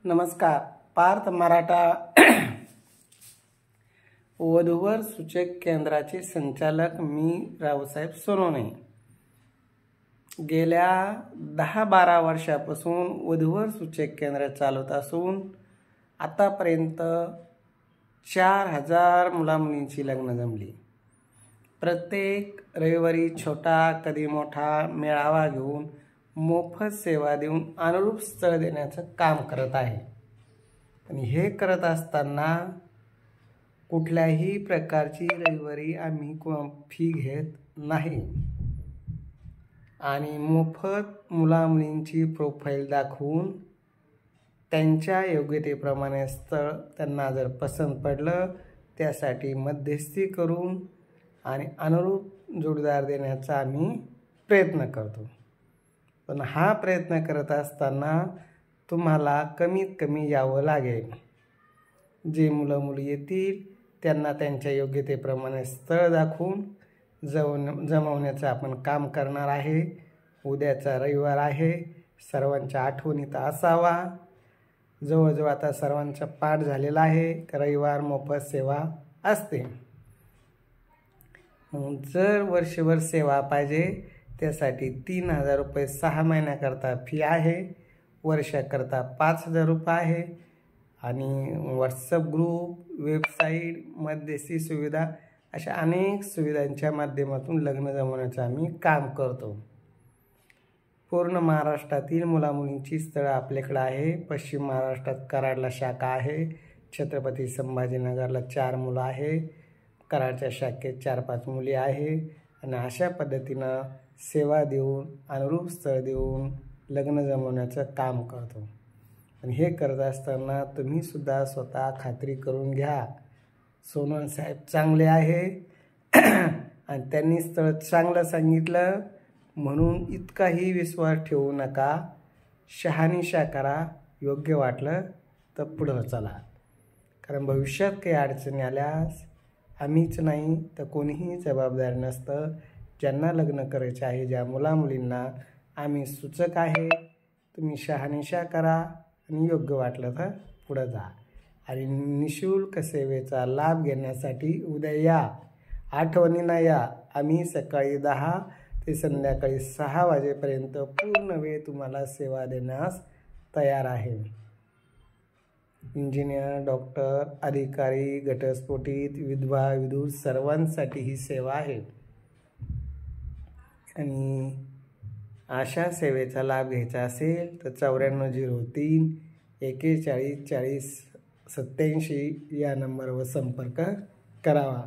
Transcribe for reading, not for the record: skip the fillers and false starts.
नमस्कार. पार्थ मराठा वधूवर सूचक केंद्राचे संचालक मी रावसाहेब सोनवणे. गेल्या 10-12 वर्षापासून वधूवर सूचक केंद्र चालवत असून आतापर्यंत 4000 मुलामुलींची लग्न जमली. प्रत्येक रविवारी छोटा कधी मोठा मेळावा घेऊन मोफत सेवा देऊन अनुरूप स्थळ देण्याचं काम करत आहे. आणि हे करत असताना कुठल्याही प्रकारची रविवारी आम्ही फी घेत नाही आणि मोफत मुलामुलींची प्रोफाईल दाखवून त्यांच्या योग्यतेप्रमाणे स्थळ त्यांना जर पसंत पडलं त्यासाठी मध्यस्थी करून आणि अनुरूप जोडीदार देण्याचा आम्ही प्रयत्न करतो. पण हा प्रयत्न करत असताना तुम्हाला कमीत कमी यावं लागेल. जे मुलं मुली येतील त्यांना त्यांच्या योग्यतेप्रमाणे स्थळ दाखवून जमवण्याचं आपण काम करणार आहे. उद्याचा रविवार आहे, सर्वांच्या आठवणीत असावा. जवळजवळ आता सर्वांचा पाठ झालेला आहे, रविवार मोफत सेवा असते. म्हणून जर वर्षभर सेवा पाहिजे त्यासाठी 3000 रुपये 6 महिन्याकरता फी आहे, वर्षाकरता 5000 रुपये आहे. आणि व्हॉट्सअप ग्रुप, वेबसाईट, मध्यस्थी सुविधा अशा अनेक सुविधांच्या माध्यमातून लग्न जमवण्याचं आम्ही काम करतो. पूर्ण महाराष्ट्रातील मुलामुलींची स्थळं आपल्याकडे आहे. पश्चिम महाराष्ट्रात कराडला शाखा आहे, छत्रपती संभाजीनगरला 4 मुलं आहे, कराडच्या शाखेत 4-5 मुली आहे. आणि अशा पद्धतीनं सेवा देऊन अनुरूप स्थळ देऊन लग्न जमवण्याचं काम करतो. आणि हे करत असताना तुम्हीसुद्धा स्वतः खात्री करून घ्या, सोनवणे साहेब चांगले आहे आणि त्यांनी स्थळ चांगलं सांगितलं म्हणून इतकाही विश्वास ठेवू नका. शहानिशा करा, योग्य वाटलं तर पुढं चला. कारण भविष्यात काही अडचणी आल्यास आम्हीच नाही तर कोणीही जबाबदार नसतं. ज्यांना लग्न करायचे आहे, ज्या मुलामुलींना आम्ही सूचक आहे, तुम्ही शहानिशा करा आणि योग्य वाटलं तर पुढं जा. आणि निःशुल्क सेवेचा लाभ घेण्यासाठी उद्या या, आठवणीनं या. आम्ही सकाळी 10 ते संध्याकाळी 6 वाजेपर्यंत पूर्ण वेळ तुम्हाला सेवा देण्यास तयार आहे. इंजिनियर, डॉक्टर, अधिकारी, घटस्फोटित, विधवा, विधूर सर्वांसाठी ही सेवा आहे. आणि अशा सेवेचा लाभ घ्यायचा असेल तर 9403 41 40 87 या नंबरवर संपर्क करावा.